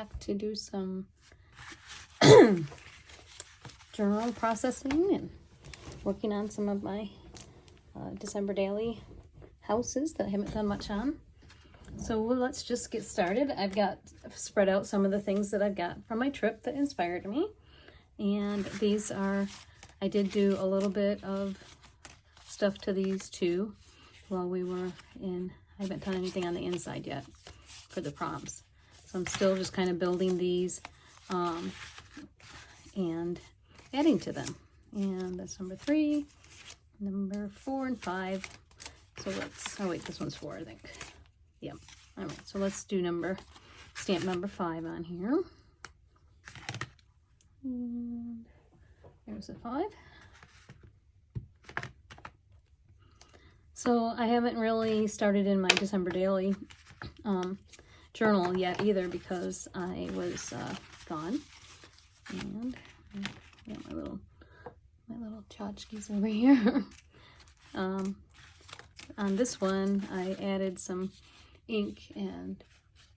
back to do some journal processing and working on some of my December daily houses that I haven't done much on. So let's just get started. I've spread out some of the things that I've got from my trip that inspired me. And these are, I did do a little bit of stuff to these too while we were in. I haven't done anything on the inside yet for the prompts. So I'm still just kind of building these and adding to them. And that's number 3, number 4, and 5. So let's, oh wait, this one's 4, I think. Yep. All right, so let's do stamp number 5 on here. And there's a 5. So I haven't really started in my December daily journal yet either because I was gone. And I got my little tchotchkes over here. On this one, I added some ink and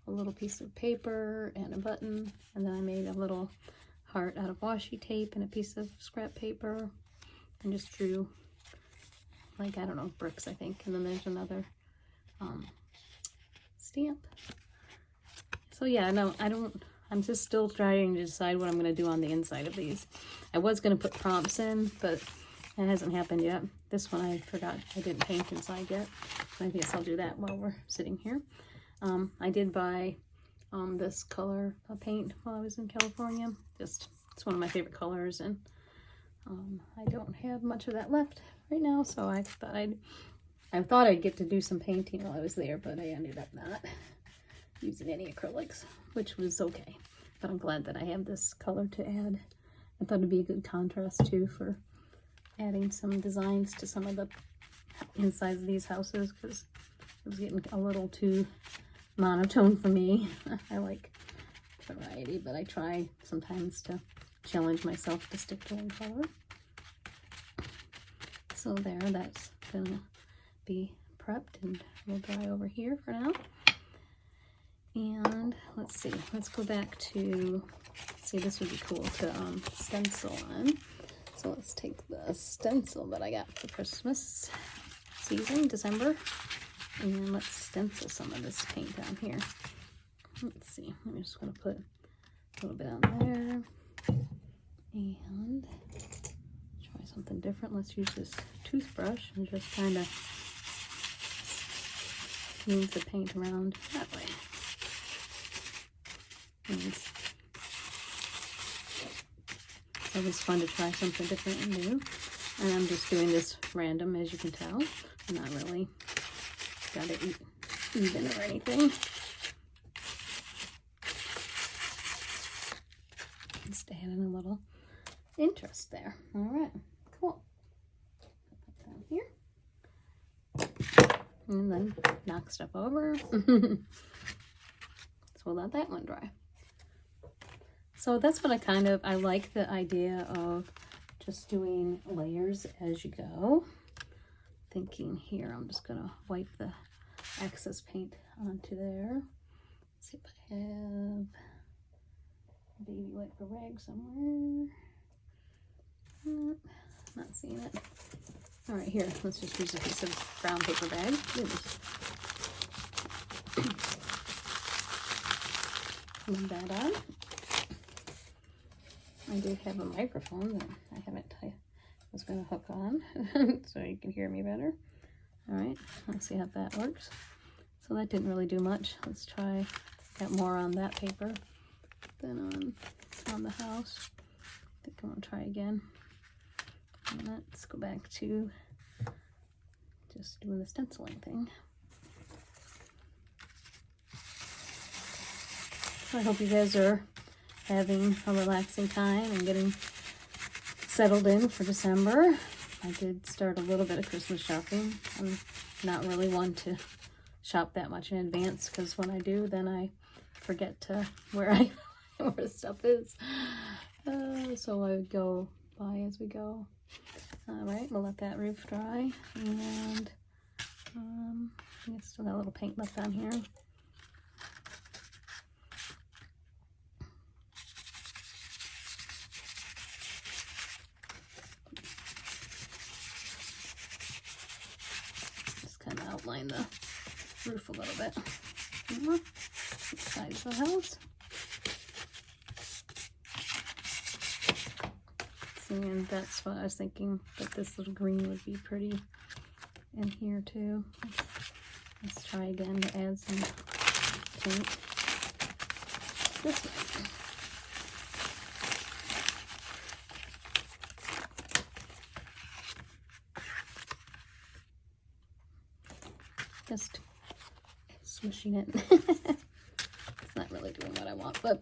a little piece of paper and a button, and then I made a little heart out of washi tape and a piece of scrap paper, and just drew, like, I don't know, bricks, I think. And then there's another stamp. So yeah, no, I'm just still trying to decide what I'm going to do on the inside of these. I was going to put prompts in, but it hasn't happened yet. This one I forgot I didn't paint inside yet. I guess I'll do that while we're sitting here. I did buy this color paint while I was in California. It's one of my favorite colors, and I don't have much of that left right now, so I thought I'd get to do some painting while I was there, but I ended up not using any acrylics, which was okay. But I'm glad that I have this color to add. I thought it'd be a good contrast too for adding some designs to some of the insides of these houses, because it was getting a little too monotone for me. I like variety, but I try sometimes to challenge myself to stick to one color. So there, that's gonna be prepped and will dry over here for now. And let's see, let's go back to, see, this would be cool to stencil on. So let's take the stencil that I got for Christmas season, December, and let's stencil some of this paint down here. Let's see, I'm just going to put a little bit on there and try something different. Let's use this toothbrush and just kind of move the paint around that way. And it's always fun to try something different and new. And I'm just doing this random, as you can tell. I'm not really got it even or anything. Just adding a little interest there. All right, cool. Put that down here. And then knock stuff over. So we'll let that one dry. So that's what I like the idea of just doing layers as you go. Thinking here, I'm just gonna wipe the excess paint onto there. Let's see if I have a baby wiper rag somewhere. Not seeing it. All right, here, let's just use a piece of brown paper bag. Move that on. I do have a microphone that I was going to hook on so you can hear me better. All right, let's see how that works. So that didn't really do much. Let's try, got more on that paper than on the house. I think I'm going to try again. And let's go back to just doing the stenciling thing. So I hope you guys are having a relaxing time and getting settled in for December. I did start a little bit of Christmas shopping. I'm not really one to shop that much in advance, because when I do, then I forget to where stuff is. So I would go buy as we go. All right, we'll let that roof dry, and I still got a little paint left on here. line the roof a little bit. Size of the house. And that's what I was thinking, that this little green would be pretty in here too. Let's try again to add some paint this way. Just swishing it. It's not really doing what I want, but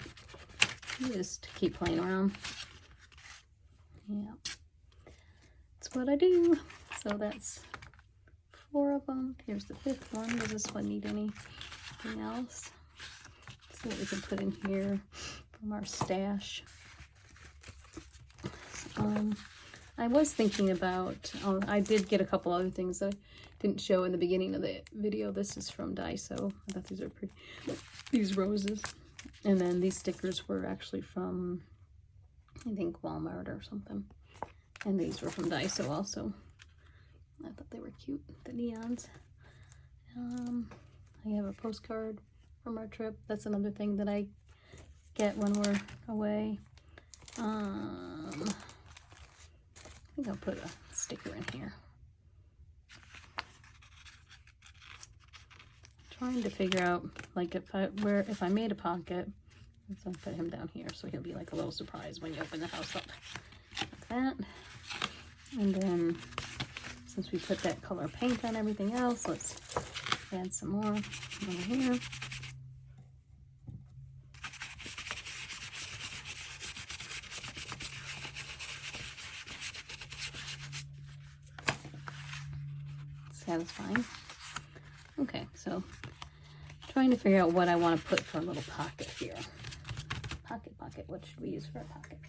just keep playing around. Yeah, that's what I do. So that's 4 of them. Here's the 5th one. Does this one need anything else? Let's see what we can put in here from our stash. I was thinking about, I did get a couple other things that I didn't show in the beginning of the video. This is from Daiso. I thought these are pretty, these roses. And then these stickers were actually from, I think, Walmart or something. And these were from Daiso also. I thought they were cute, the neons. I have a postcard from our trip. That's another thing that I get when we're away. I think I'll put a sticker in here. Trying to figure out, like, if I made a pocket, I'm gonna put him down here so he'll be like a little surprise when you open the house up. Like that. And then since we put that color paint on everything else, let's add some more over here. Satisfying. Okay, so trying to figure out what I want to put for a little pocket here. Pocket, what should we use for a pocket?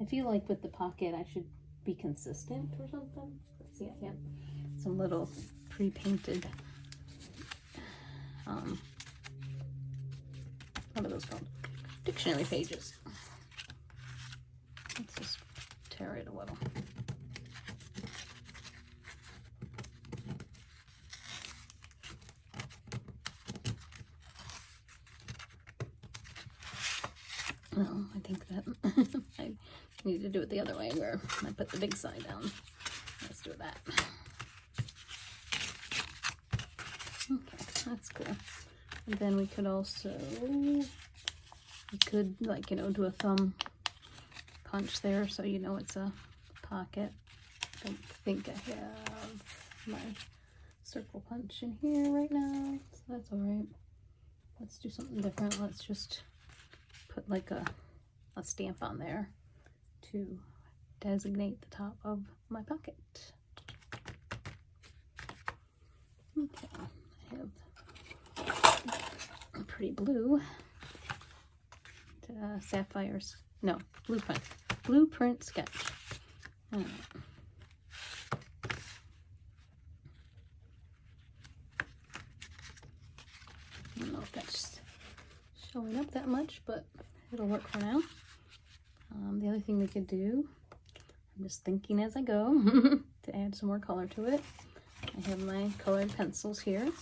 I feel like with the pocket I should be consistent or something. Let's see, I have some little pre-painted, what are those called? Dictionary pages. Let's just tear it a little. No, I think that I need to do it the other way, where I put the big side down. Let's do that. Okay, that's cool. And then we could also, like, you know, do a thumb punch there so you know it's a pocket. I don't think I have my circle punch in here right now, so that's all right. Let's do something different. Let's just put like a stamp on there to designate the top of my pocket. Okay, I have a pretty blue sapphires. No, blueprint sketch. Right. I don't know if that's showing up that much, but it'll work for now. The other thing we could do, I'm just thinking as I go, to add some more color to it. I have my colored pencils here,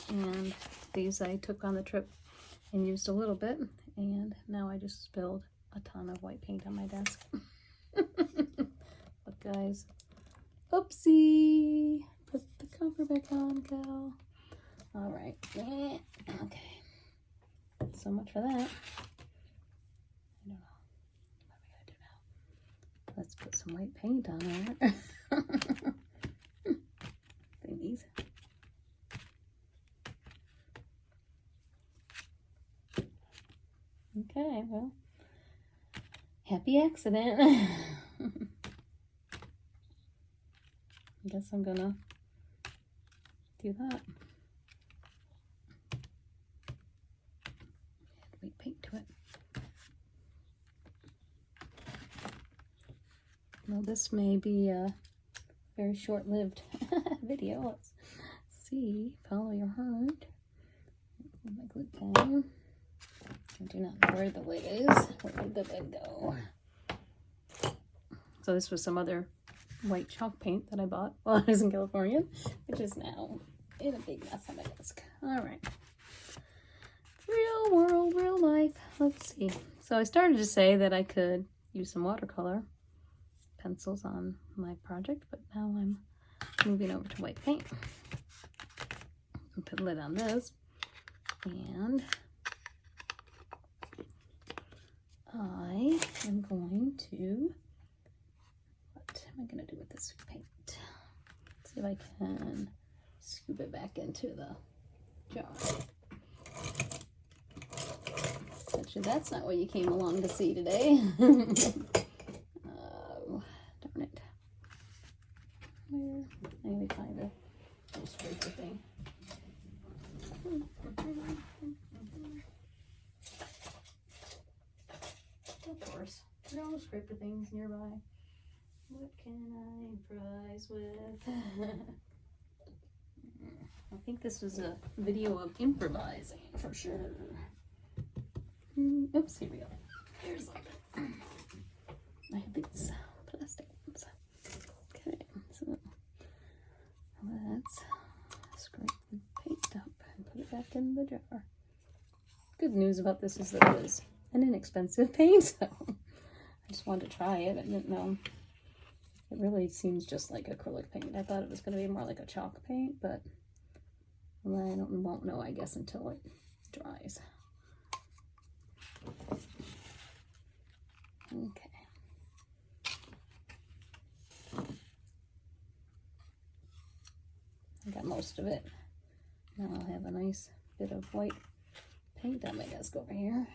and these I took on the trip and used a little bit, and now I just spilled a ton of white paint on my desk. Look, guys. Oopsie! Put the cover back on, gal. Alright. Okay. So much for that. I don't know. What am I gonna do now? Let's put some white paint on there. Thingies. Okay, well, happy accident. I guess I'm gonna do that. White paint to it. Well, this may be a very short-lived video. Let's see. Follow your heart. My glue pen. I do not know where the lid is. Where did the lid go? So this was some other white chalk paint that I bought while I was in California, which is now in a big mess on my desk. All right. Real world, real life. Let's see. So I started to say that I could use some watercolor pencils on my project, but now I'm moving over to white paint. I'll put a lid on this, and I am going to, what am I going to do with this paint? Let's see if I can scoop it back into the jar. Actually, that's not what you came along to see today. Oh, darn it. Where? I need to find a scraper thing. Of course, there are no scraper things nearby. What can I improvise with? I think this was a video of improvising for sure. Oops, here we go. Here's something. I have these plastic ones. Okay, so let's scrape the paint up and put it back in the jar. Good news about this is that it was an inexpensive paint, so I just wanted to try it. I didn't know. It really seems just like acrylic paint. I thought it was going to be more like a chalk paint, but I won't know, I guess, until it dries. Okay. I got most of it. Now I'll have a nice bit of white paint on my desk over here.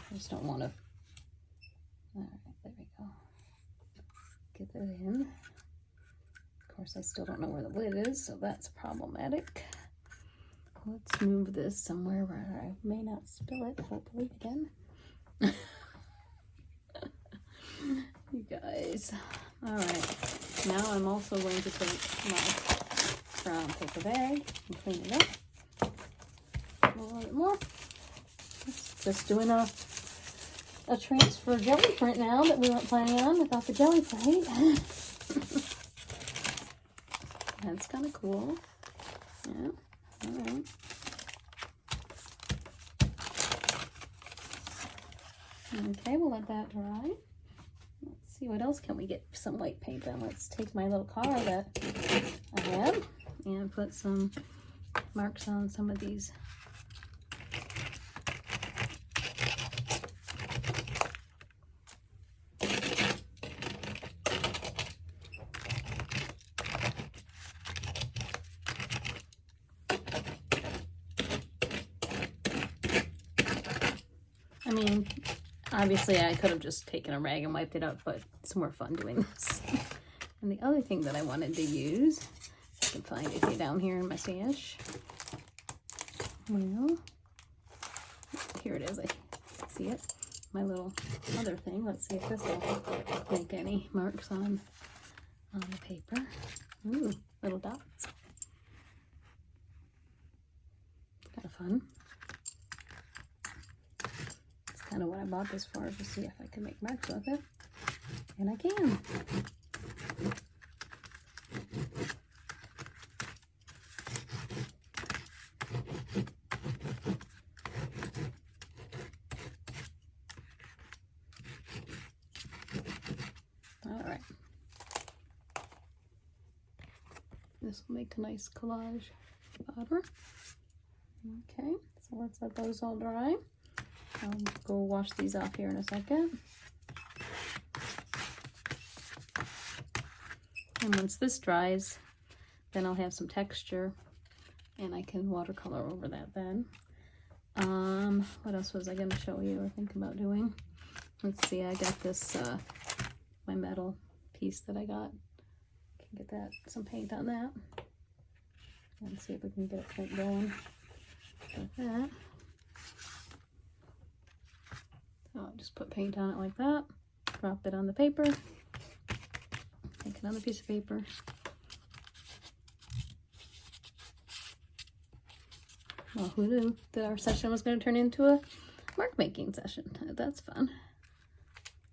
I just don't want to. Alright, there we go. Get that in. Of course, I still don't know where the lid is, so that's problematic. Let's move this somewhere where I may not spill it, hopefully, again. You guys. Alright, now I'm also going to take my brown paper bag and clean it up a little bit more. It's just doing a transfer jelly print now that we weren't planning on without the jelly plate. That's kind of cool. Yeah, alright. Okay, we'll let that dry. Let's see, what else can we get some white paint on? Let's take my little car that I have and put some marks on some of these. I mean, obviously I could have just taken a rag and wiped it up, but it's more fun doing this. And the other thing that I wanted to use, I can find it down here in my stash. Well, here it is. I see it. My little other thing. Let's see if this will make any marks on the paper. Ooh, little dots. Kind of fun. Kind of what I bought this for, to see if I can make marks with it, and I can. All right, this will make a nice collage border. Okay, so let's let those all dry. I'll go wash these off here in a second. And once this dries, then I'll have some texture and I can watercolor over that then. What else was I going to show you or think about doing? Let's see, I got this, my metal piece that I got. Can get that, some paint on that. And see if we can get a paint going with that. I'll just put paint on it like that, drop it on the paper, take another piece of paper, Well, who knew that our session was going to turn into a mark making session? That's fun.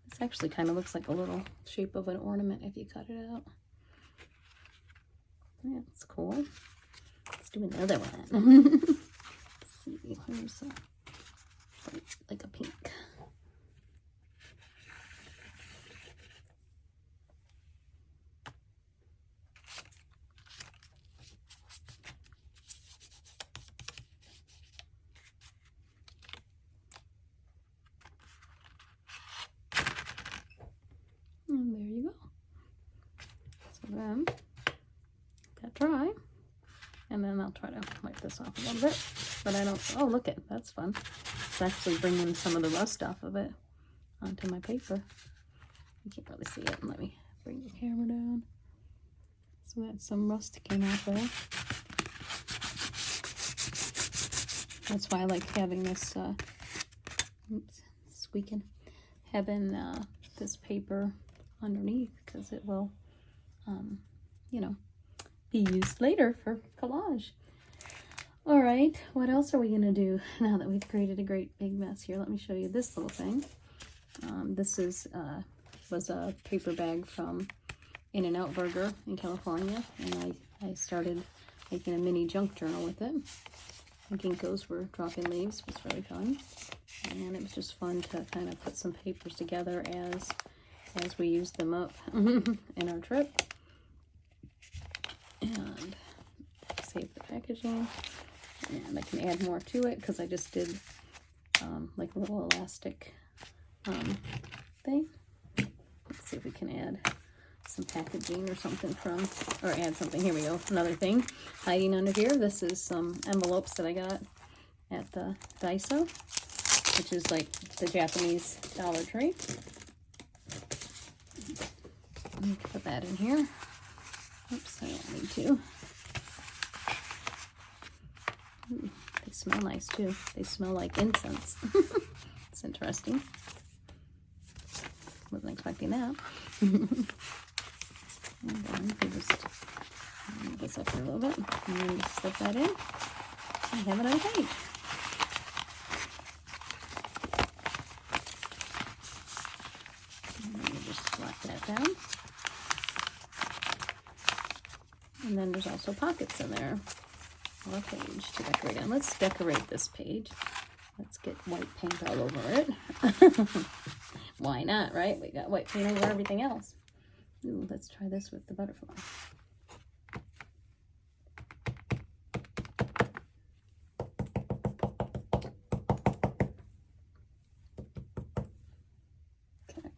This actually kind of looks like a little shape of an ornament if you cut it out. Yeah, it's cool. Let's do another one. Let's see, here's like a pink. And there you go. So then, that dry. And then I'll try to wipe this off a little bit. But I don't, oh look it, that's fun. It's actually bringing some of the rust off of it onto my paper. You can't really see it. Let me bring the camera down. So that's some rust came out there. That's why I like having this, oops, squeaking, having this paper underneath, because it will, you know, be used later for collage. All right, what else are we gonna do now that we've created a great big mess here? Let me show you this little thing. This is was a paper bag from In-N-Out Burger in California, and I started making a mini junk journal with it. The ginkgos were dropping leaves. It was really fun, and it was just fun to kind of put some papers together as we used them up in our trip. And save the packaging, and I can add more to it because I just did like a little elastic thing. Let's see if we can add some packaging or something from, or add something. Here we go, another thing hiding under here. This is some envelopes that I got at the Daiso, which is like the Japanese Dollar Tree. Let me put that in here. Oops, I don't need to. Ooh, they smell nice too. They smell like incense. It's interesting. Wasn't expecting that. And then we just move this up here a little bit, and then just slip that in. I have it on page. And then we just slap that down. And then there's also pockets in there, or a page to decorate on. Let's decorate this page. Let's get white paint all over it. Why not, right? We got white paint over everything else. Ooh, let's try this with the butterfly. Okay.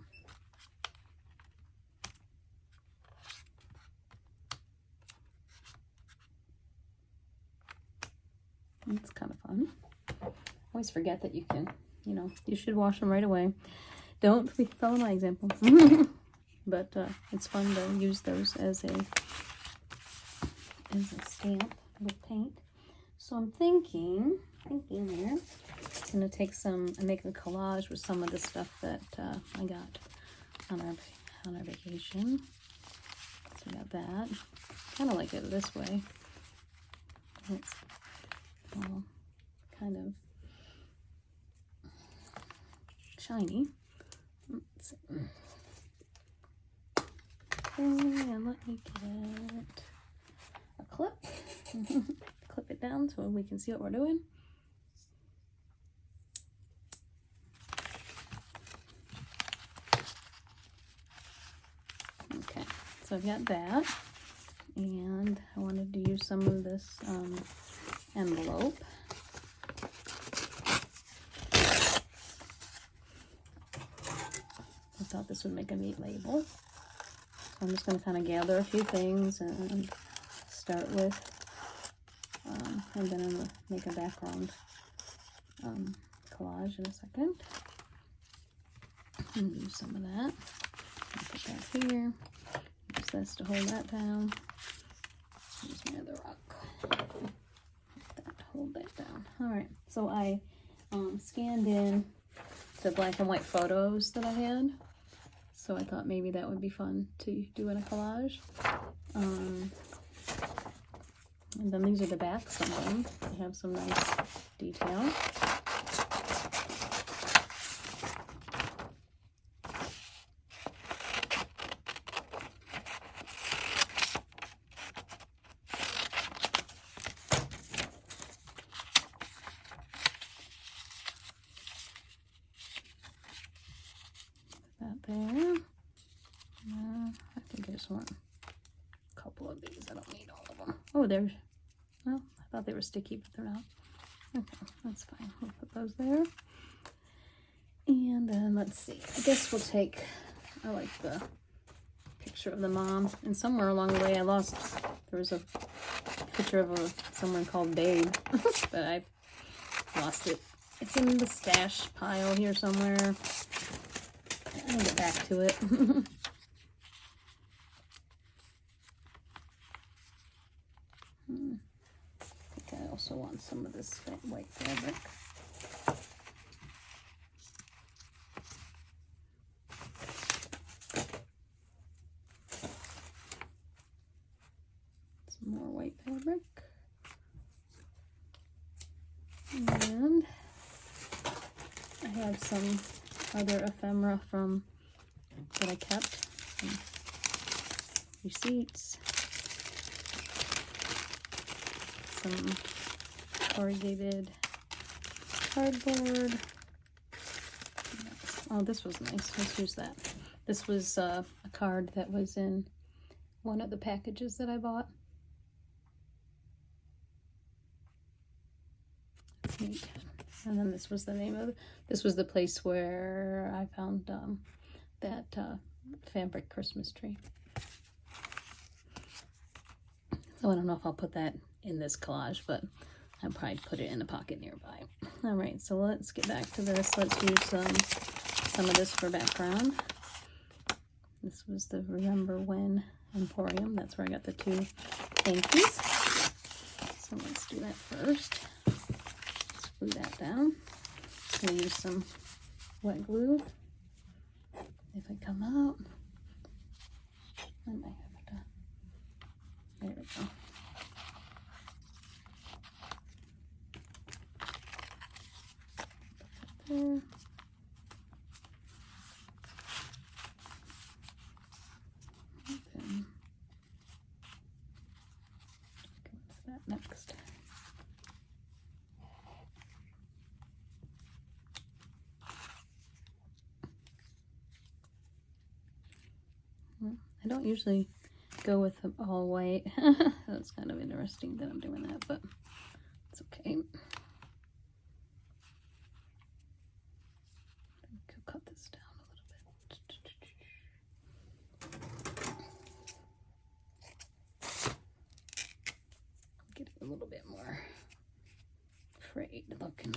It's kind of fun. I always forget that you can, you know, you should wash them right away. Don't follow my example. But it's fun to use those as a stamp with paint. So I'm thinking there, I'm gonna take some and make a collage with some of the stuff that I got on our vacation. So we got that. Kind of like it this way. It's all kind of shiny. Let's see. And let me get a clip. Clip it down so we can see what we're doing. Okay, so I've got that, and I wanted to use some of this envelope. I thought this would make a neat label. So I'm just going to kind of gather a few things and start with, and then I'm going to make a background collage in a second. And use some of that. I'll put that here. Use this to hold that down. Use my other rock. That to hold that down. Alright, so I scanned in the black and white photos that I had. So I thought maybe that would be fun to do in a collage. And then these are the backs of them. They have some nice detail. That there. I think I just want a couple of these. I don't need all of them. Oh, there's, well, I thought they were sticky, but they're not. Okay, that's fine. We'll put those there. And then let's see. I guess we'll take, I like the picture of the mom. And somewhere along the way I lost, there was a picture of someone called Babe, but I lost it. It's in the stash pile here somewhere. I'll get back to it. I think I also want some of this white fabric. Some more white fabric. And I have some other ephemera from that I kept. Some receipts. Some corrugated cardboard. Oh, this was nice. Let's use that. This was a card that was in one of the packages that I bought. That's neat. And then this was the name of it. This was the place where I found that fabric Christmas tree. So I don't know if I'll put that in this collage, but I'll probably put it in a pocket nearby. All right, so let's get back to this. Let's use some of this for background. This was the Remember When Emporium. That's where I got the two hankies. So let's do that first. Let's glue that down. I'm gonna use some wet glue. If I come out, I might have to, there we go. There. Okay. What's that next? I don't usually go with all white. That's kind of interesting that I'm doing that, but it's okay. I'll cut this down a little bit. Get it a little bit more frayed looking.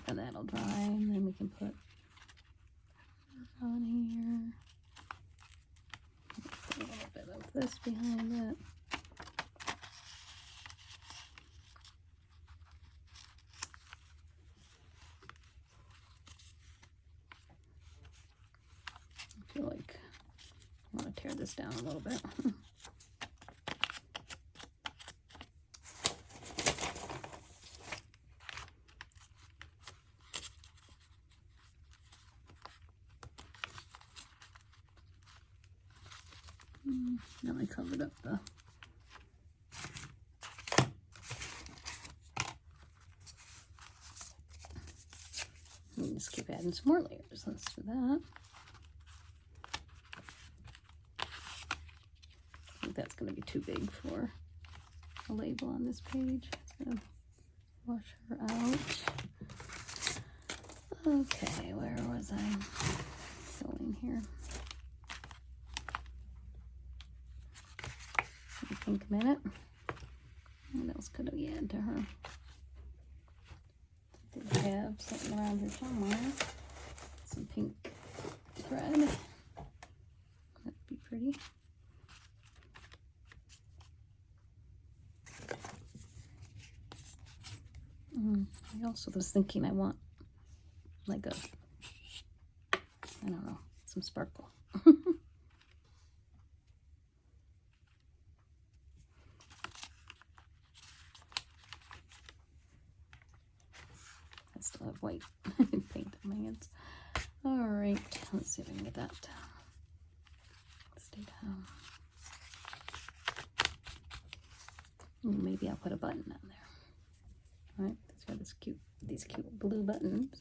And that'll dry, and then we can put on here. Put a little bit of this behind it. I feel like I want to tear this down a little bit. Now I covered up the we just keep adding some more layers. Let's do that. I think that's going to be too big for a label on this page. So wash her out. Okay, where was I going here? Pink minute. What else could we add to her? I have something around here somewhere. Let's some pink thread. That'd be pretty. I also was thinking I want like a, I don't know, some sparkle. I still have white paint on my hands. All right, let's see if I can get that stay down. Maybe I'll put a button on there. All right, let's got these cute blue buttons.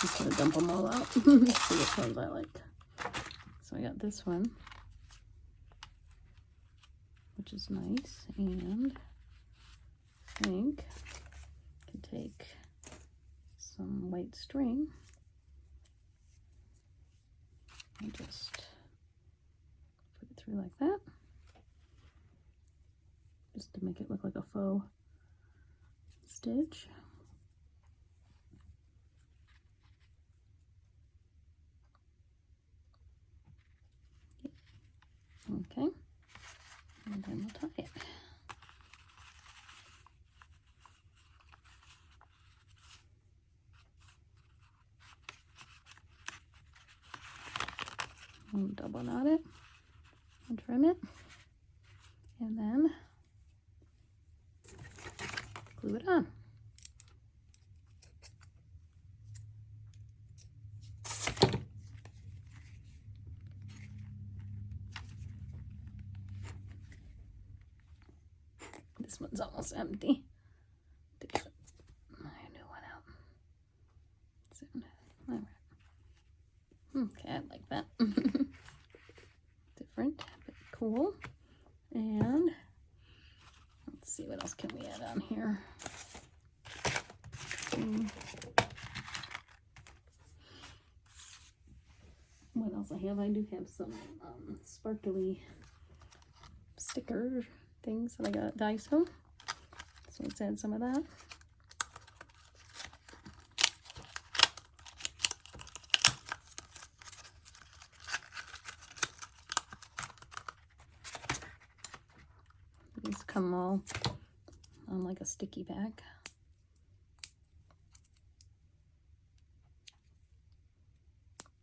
Just gonna dump them all out. See which ones I like. So I got this one, which is nice, and I think I can take some white string and just put it through like that, just to make it look like a faux stitch. Okay, and then we'll tie it. And double knot it and trim it, and then glue it on. This one's almost empty. To get my new one out soon. All right. Okay, I like that. Different, but cool. And let's see, what else can we add on here? What else I have? I do have some sparkly sticker things that I got at Daiso. So let's add some of that. These come all on like a sticky bag.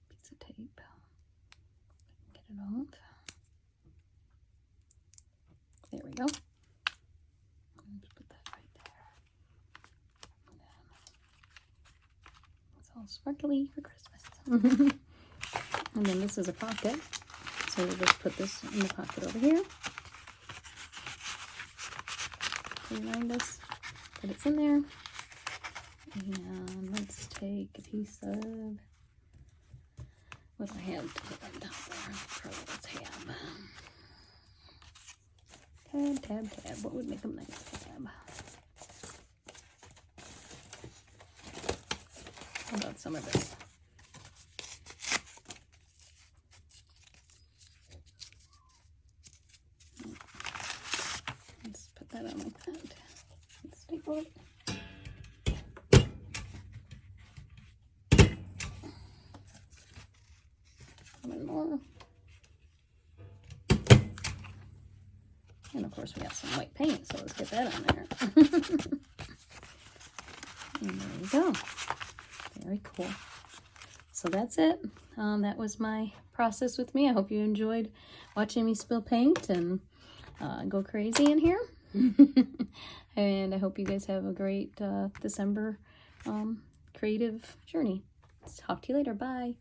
Piece of tape. Get it off. There we go. Just put that right there. It's all sparkly for Christmas. And then this is a pocket. So we'll just put this in the pocket over here. Remind us that it's in there. And let's take a piece of, what do I have to put on top there? Probably a tab. Tab. What would make a nice tab? How about some of this? Let's put that on like that. Let's staple it. One more. And of course we got some white paint, so let's get that on there. And there we go. Very cool. So that's it. That was my process with me. I hope you enjoyed watching me spill paint and go crazy in here. And I hope you guys have a great December creative journey. Talk to you later. Bye.